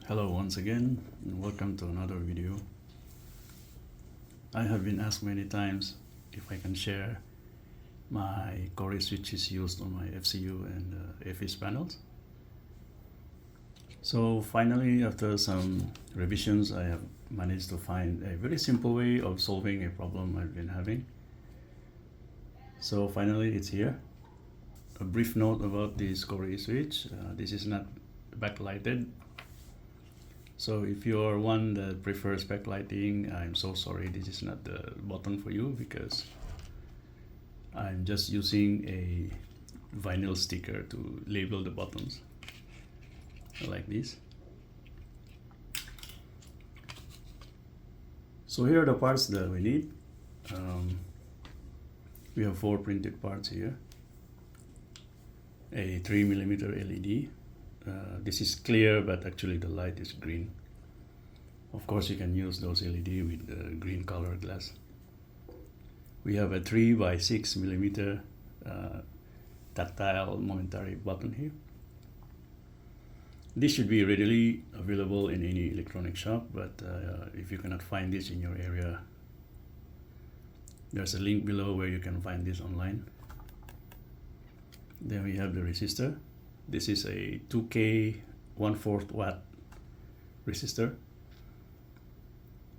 Hello once again and welcome to another video. I have been asked many times if I can share my Korry switches used on my FCU and EFIS panels. So finally, after some revisions, I have managed to find a very simple way of solving a problem I've been having. So finally it's here. A brief note about this Korry switch. This is not backlighted. So if you're one that prefers backlighting, I'm so sorry, this is not the button for you because I'm just using a vinyl sticker to label the buttons like this. So here are the parts that we need. We have 4 printed parts here. A 3mm LED. This is clear, but actually the light is green. Of course, you can use those LED with the green color glass. We have a 3x6mm tactile momentary button here. This should be readily available in any electronic shop, but if you cannot find this in your area, there's a link below where you can find this online. Then we have the resistor. This is a 2K 1/4 watt resistor.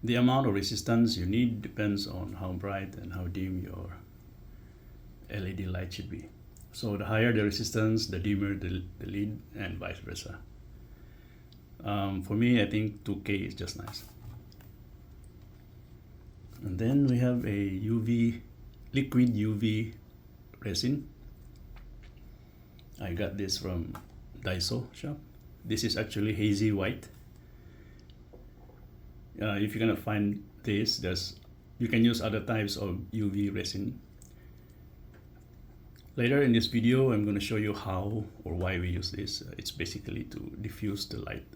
The amount of resistance you need depends on how bright and how dim your LED light should be. So the higher the resistance, the dimmer the lead, and vice versa. For me, I think 2K is just nice. And then we have a liquid UV resin. I got this from Daiso shop. This is actually hazy white. If you're gonna find this, you can use other types of UV resin. Later in this video, I'm going to show you how or why we use this. It's basically to diffuse the light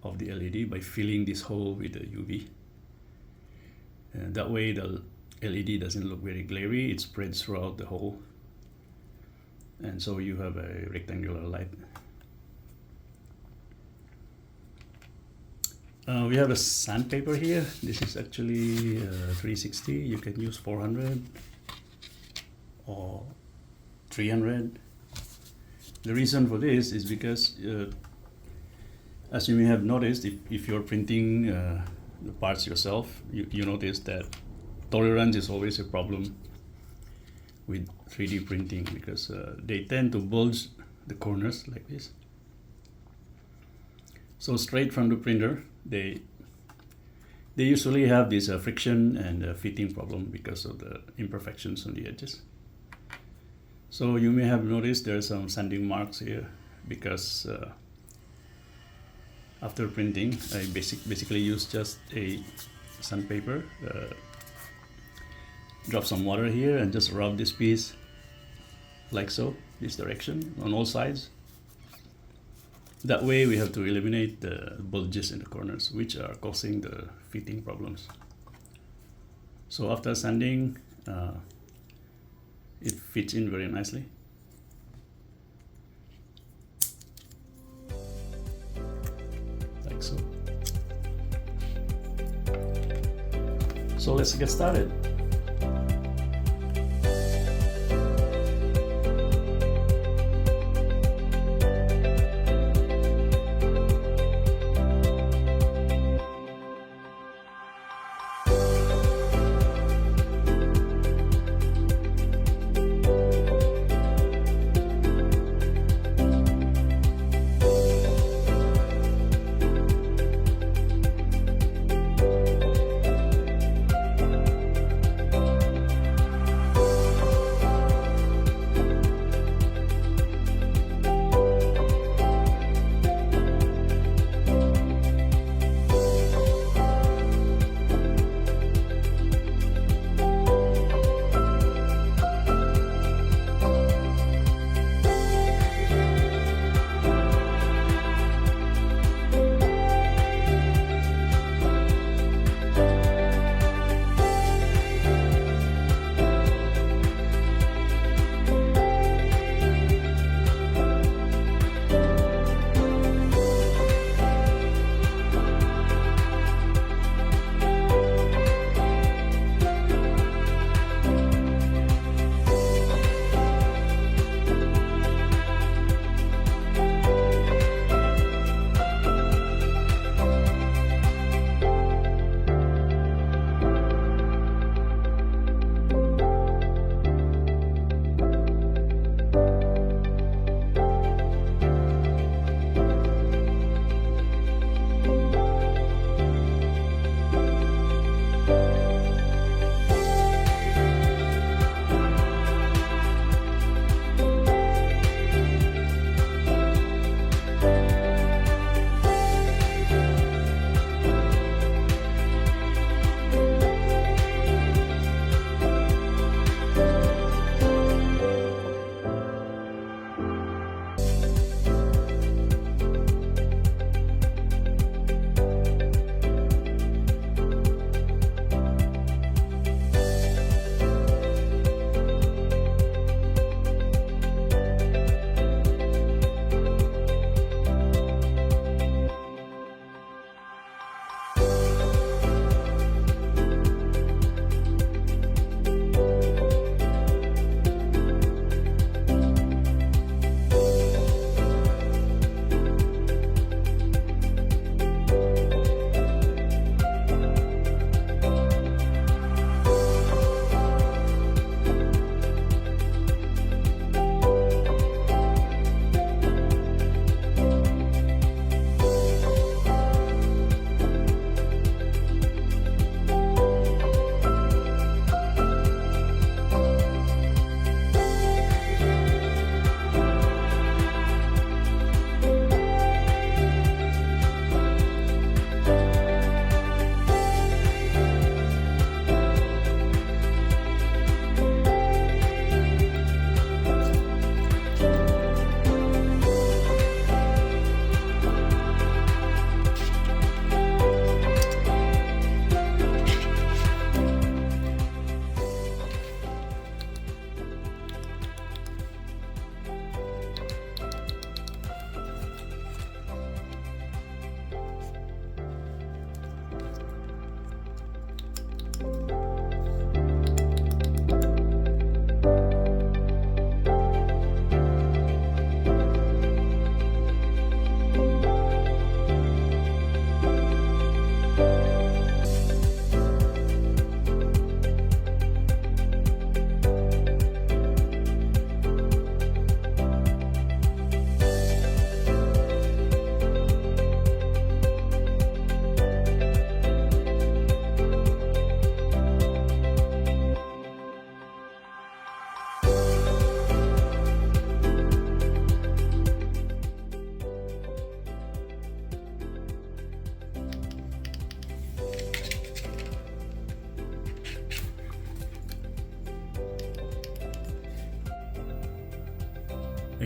of the LED by filling this hole with the UV. And that way the LED doesn't look very glary, it spreads throughout the hole. And so you have a rectangular light. We have a sandpaper here. This is actually 360. You can use 400 or 300. The reason for this is because, as you may have noticed, if you're printing the parts yourself, you notice that tolerance is always a problem with 3D printing because they tend to bulge the corners like this. So straight from the printer, they usually have this friction and fitting problem because of the imperfections on the edges. So you may have noticed there are some sanding marks here because after printing, I basically use just a sandpaper. Drop some water here and just rub this piece like so, this direction on all sides. That way we have to eliminate the bulges in the corners which are causing the fitting problems. So after sanding, it fits in very nicely. Like so. So let's get started.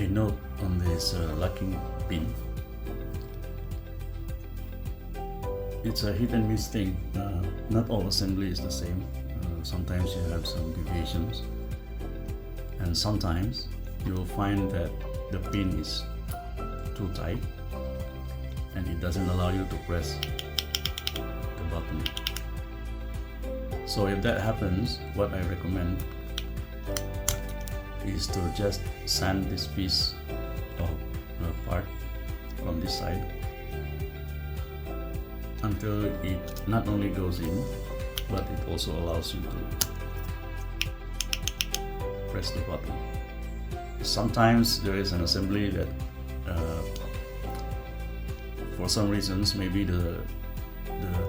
a note on this locking pin. It's a hit and miss thing. Not all assembly is the same. Sometimes you have some deviations, and sometimes you will find that the pin is too tight and it doesn't allow you to press the button. So if that happens, what I recommend is to just sand this piece of part from this side until it not only goes in, but it also allows you to press the button. Sometimes there is an assembly that for some reasons maybe the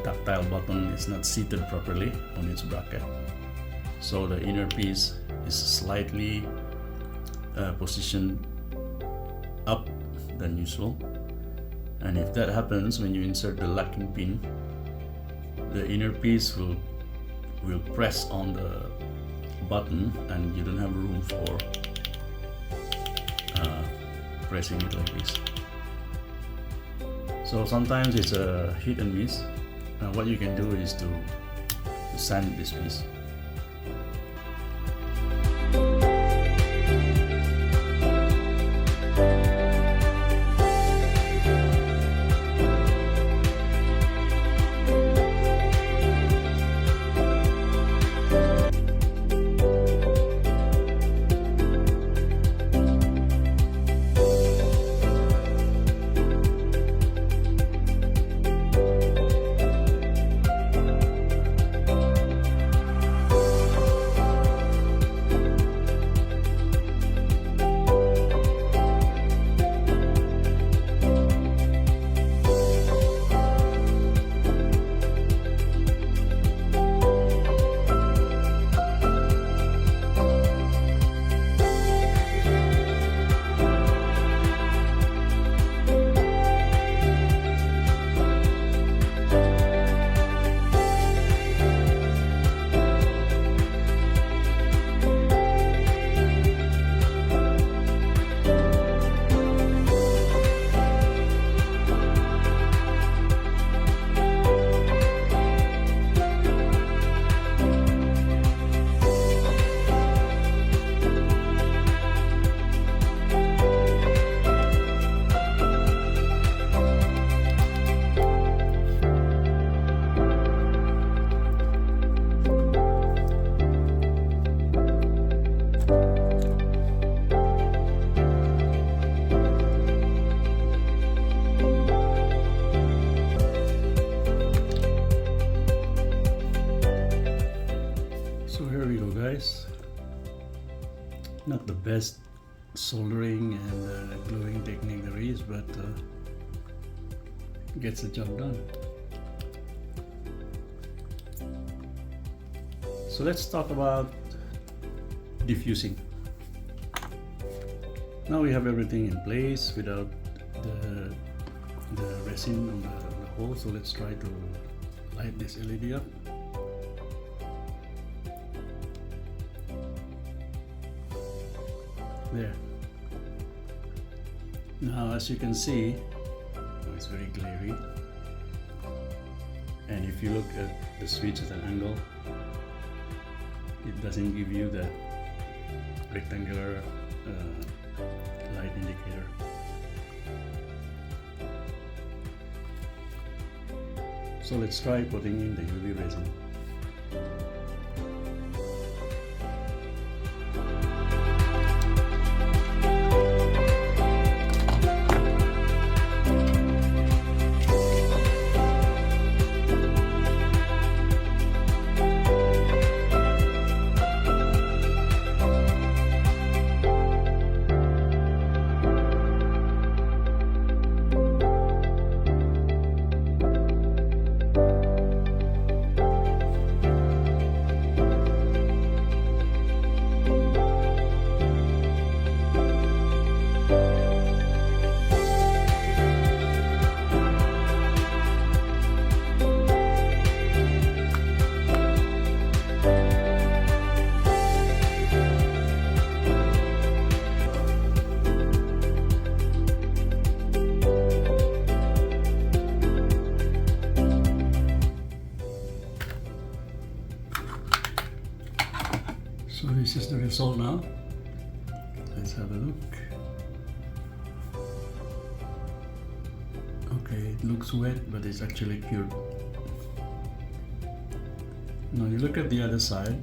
tactile button is not seated properly on its bracket, so the inner piece is slightly positioned up than usual, and if that happens when you insert the locking pin, the inner piece will press on the button and you don't have room for pressing it like this. So sometimes it's a hit and miss. What you can do is to sand this piece. Not the best soldering and gluing technique there is, but gets the job done. So let's talk about diffusing. Now we have everything in place without the resin on the hole, so let's try to light this LED up. There. Now as you can see, it's very glary, and if you look at the switch at an angle, it doesn't give you that rectangular light indicator. So let's try putting in the UV resin. Okay, it looks wet, but it's actually cured. Now you look at the other side.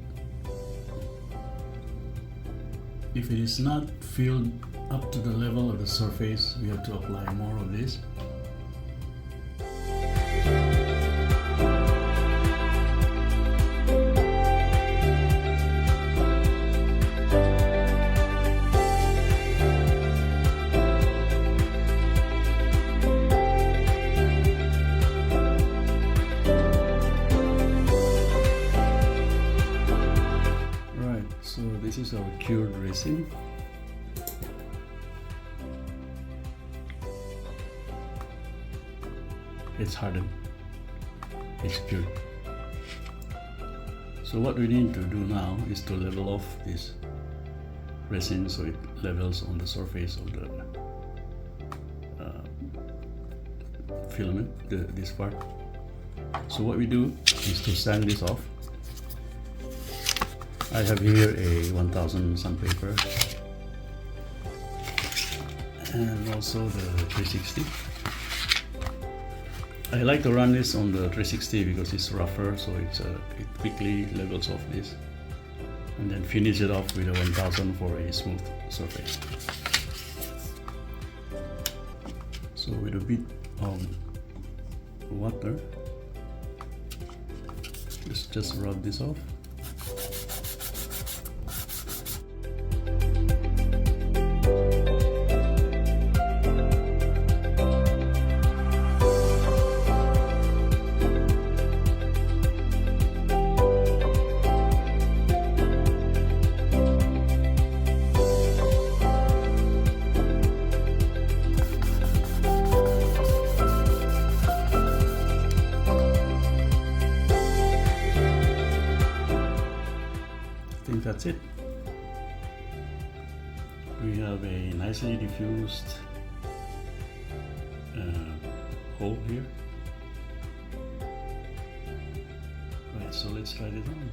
If it is not filled up to the level of the surface, we have to apply more of this. So this is our cured resin. It's hardened. It's cured. So what we need to do now is to level off this resin so it levels on the surface of the filament, this part. So what we do is to sand this off. I have here a 1000 sandpaper and also the 360. I like to run this on the 360 because it's rougher, so it quickly levels off this, and then finish it off with a 1000 for a smooth surface. So with a bit of water, just rub this off. I think that's it. We have a nicely diffused hole here. Right, so let's try it on.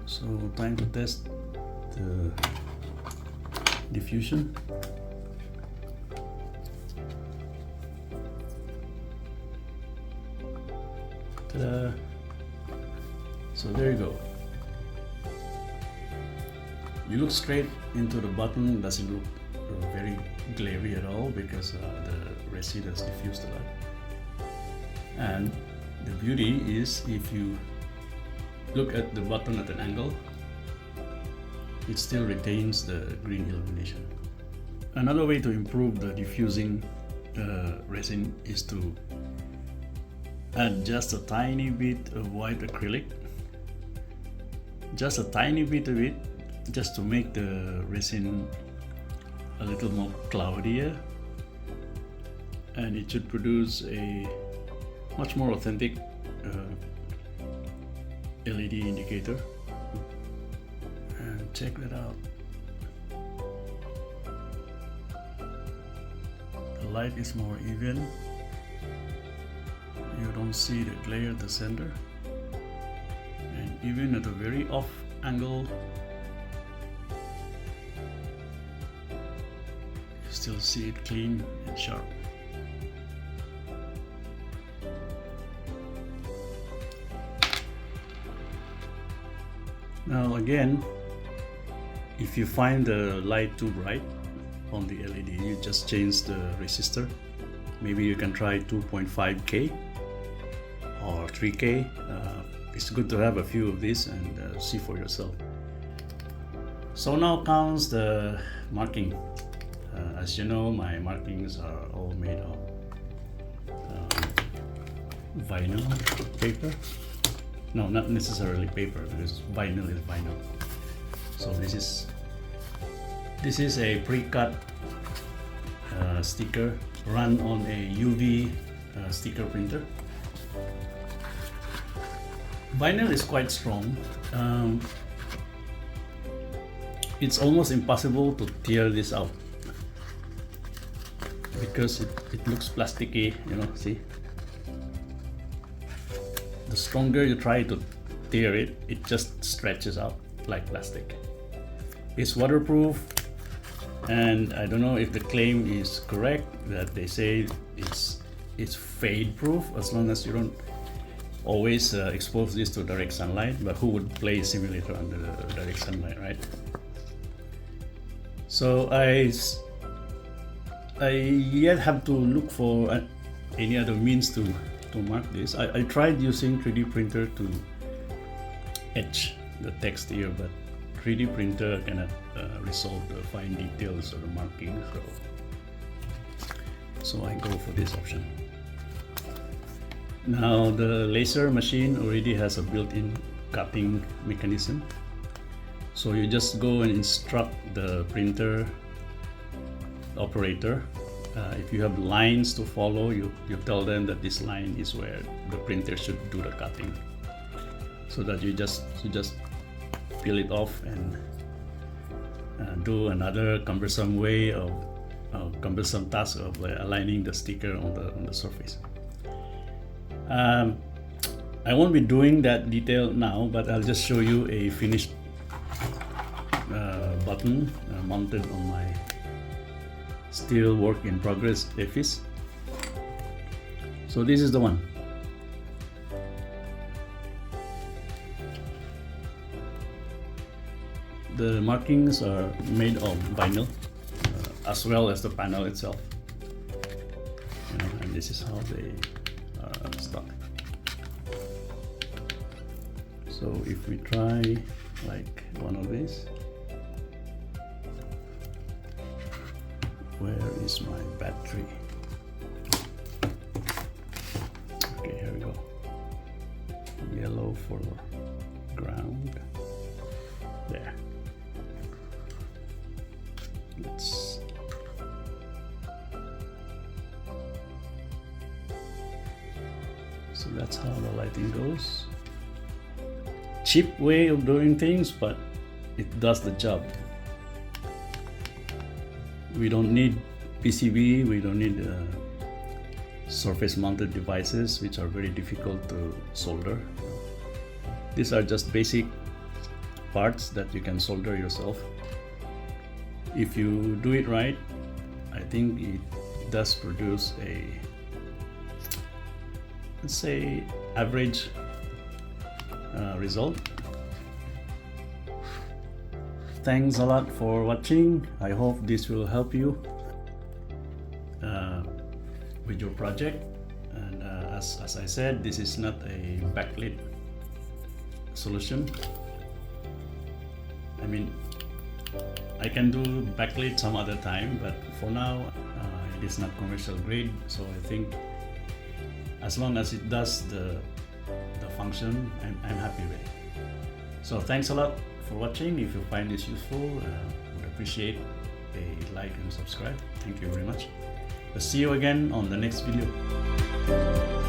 So time to test the diffusion. Ta-da! So there you go. You look straight into the button, doesn't look very glary at all because the resin has diffused a lot. And the beauty is if you look at the button at an angle, it still retains the green illumination. Another way to improve the diffusing resin is to add just a tiny bit of white acrylic, just a tiny bit of it, just to make the resin a little more cloudier, and it should produce a much more authentic LED indicator. And check that out. The light is more even. You don't see the glare at the center, and even at a very off angle you still see it clean and sharp. Now again, if you find the light too bright on the LED, you just change the resistor. Maybe you can try 2.5K or 3K. It's good to have a few of these and see for yourself. So now comes the marking. As you know, my markings are all made of vinyl paper. No, not necessarily paper, because vinyl is vinyl. So this is a pre-cut sticker run on a UV sticker printer. Vinyl is quite strong. it's almost impossible to tear this out because it looks plasticky, you know, see? The stronger you try to tear it, it just stretches out like plastic. It's waterproof, and I don't know if the claim is correct that they say it's fade proof as long as you don't always expose this to direct sunlight, but who would play a simulator under the direct sunlight, right? So I yet have to look for any other means to mark this. I tried using 3D printer to etch the text here, but 3D printer cannot resolve the fine details of the marking, so I go for this option. Now the laser machine already has a built-in cutting mechanism, so you just go and instruct the printer operator. If you have lines to follow, you tell them that this line is where the printer should do the cutting, so that you just peel it off and do another cumbersome task of aligning the sticker on the surface. I won't be doing that detail now, but I'll just show you a finished button mounted on my still work in progress EFIS. So this is the one. The markings are made of vinyl, as well as the panel itself. You know, and this is how they are stuck. So if we try like one of these, where is my battery? Okay, here we go. Yellow for ground. There. So that's how the lighting goes. Cheap way of doing things, but it does the job. We don't need PCB, we don't need surface mounted devices, which are very difficult to solder. These are just basic parts that you can solder yourself. If you do it right, I think it does produce a, let's say, average result. Thanks a lot for watching. I hope this will help you with your project. And as I said, this is not a backlit solution. I mean, I can do backlit some other time, but for now it is not commercial grade, so I think as long as it does the function, I'm happy with it. So thanks a lot for watching. If you find this useful, would appreciate a like and subscribe. Thank you very much. We'll see you again on the next video.